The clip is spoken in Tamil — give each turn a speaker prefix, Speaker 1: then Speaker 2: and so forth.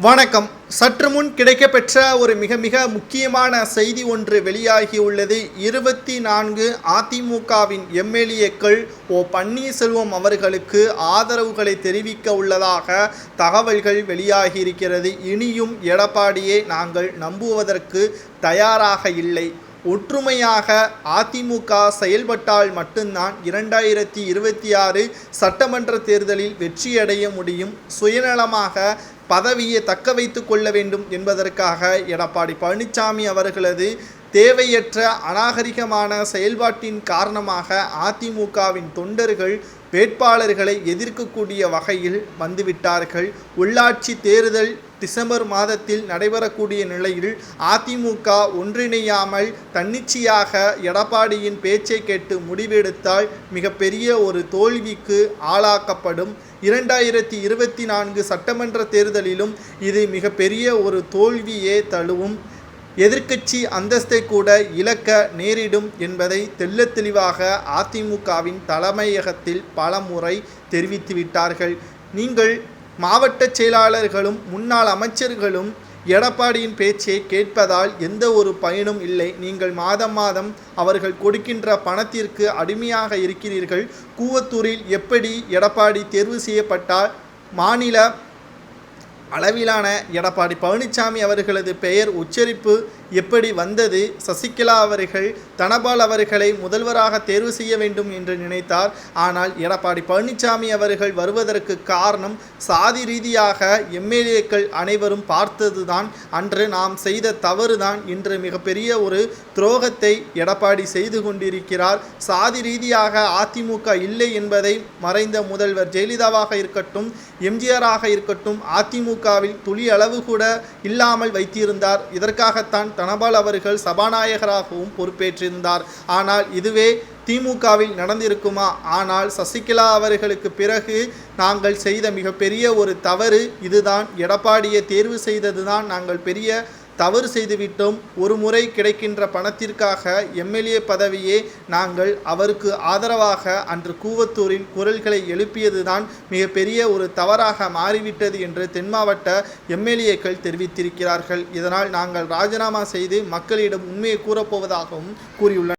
Speaker 1: வணக்கம். சற்று முன் கிடைக்கப்பெற்ற ஒரு மிக மிக முக்கியமான செய்தி ஒன்று வெளியாகியுள்ளது. 24 அதிமுகவின் எம்எல்ஏக்கள் பன்னீர்செல்வம் அவர்களுக்கு ஆதரவுகளை தெரிவிக்க உள்ளதாக தகவல்கள் வெளியாகியிருக்கிறது. இனியும் எடப்பாடியை நாங்கள் நம்புவதற்கு தயாராக இல்லை. ஒற்றுமையாக அதிமுக செயல்பட்டால் மட்டும்தான் 2026 சட்டமன்ற தேர்தலில் வெற்றியடைய முடியும். சுயநலமாக பதவியை தக்க வைத்து கொள்ள வேண்டும் என்பதற்காக எடப்பாடி பழனிசாமி அவர்களது தேவையற்ற அநாகரிகமான செயல்பாட்டின் காரணமாக அதிமுகவின் தொண்டர்கள் வேட்பாளர்களை எதிர்க்கக்கூடிய வகையில் வந்துவிட்டார்கள். உள்ளாட்சி தேர்தல் டிசம்பர் மாதத்தில் நடைபெறக்கூடிய நிலையில் அதிமுக ஒன்றிணையாமல் தன்னிச்சையாக எடப்பாடியின் பேச்சை கேட்டு முடிவெடுத்தால் மிகப்பெரிய ஒரு தோல்விக்கு ஆளாக்கப்படும். 2024 சட்டமன்ற தேர்தலிலும் இது மிகப்பெரிய ஒரு தோல்வியே தழுவும். எதிர்க்கட்சி அந்தஸ்தை கூட இழக்க நேரிடும் என்பதை தெள்ளத் தெளிவாக அதிமுகவின் தலைமையகத்தில் பல முறை தெரிவித்துவிட்டார்கள். நீங்கள் மாவட்ட செயலாளர்களும் முன்னாள் அமைச்சர்களும் எடப்பாடியின் பேச்சை கேட்பதால் எந்த ஒரு பயனும் இல்லை. நீங்கள் மாதம் மாதம் அவர்கள் கொடுக்கின்ற பணத்திற்கு அடிமையாக இருக்கிறீர்கள். கூவத்தூரில் எப்படி எடப்பாடி தேர்வு செய்யப்பட்டால் மாநில அளவிலான எடப்பாடி பழனிசாமி அவர்களது பெயர் உச்சரிப்பு எப்படி வந்தது? சசிகலா அவர்கள் தனபால் அவர்களை முதல்வராக தேர்வு செய்ய வேண்டும் என்று நினைத்தார். ஆனால் எடப்பாடி பழனிசாமி அவர்கள் வருவதற்கு காரணம் சாதி ரீதியாக எம்எல்ஏக்கள் அனைவரும் பார்த்ததுதான். அன்று நாம் செய்த தவறுதான். இன்று மிகப்பெரிய ஒரு துரோகத்தை எடப்பாடி செய்து கொண்டிருக்கிறார். சாதி ரீதியாக அதிமுக இல்லை என்பதை மறைந்த முதல்வர் ஜெயலலிதாவாக இருக்கட்டும், எம்ஜிஆராக இருக்கட்டும், அதிமுகவில் துளி அளவு கூட இல்லாமல் வைத்திருந்தார். இதற்காகத்தான் தனபால் அவர்கள் சபாநாயகராகவும் பொறுப்பேற்றிருந்தார். ஆனால் இதுவே திமுகவில் நடந்திருக்குமா? ஆனால் சசிகலா அவர்களுக்கு பிறகு நாங்கள் செய்த மிகப்பெரிய ஒரு தவறு இதுதான். எடப்பாடியை தேர்வு செய்ததுதான் நாங்கள் பெரிய தவறு செய்துவிட்டோம். ஒரு முறை கிடைக்கின்ற பணத்திற்காக எம்எல்ஏ பதவியே நாங்கள் அவருக்கு ஆதரவாக அன்று கூவத்தூரில் குரல்களை எழுப்பியதுதான் மிகப்பெரிய ஒரு தவறாக மாறிவிட்டது என்று தென் மாவட்ட எம்எல்ஏக்கள் தெரிவித்திருக்கிறார்கள். இதனால் நாங்கள் ராஜினாமா செய்து மக்களிடம் உண்மையை கூறப்போவதாகவும் கூறியுள்ளனர்.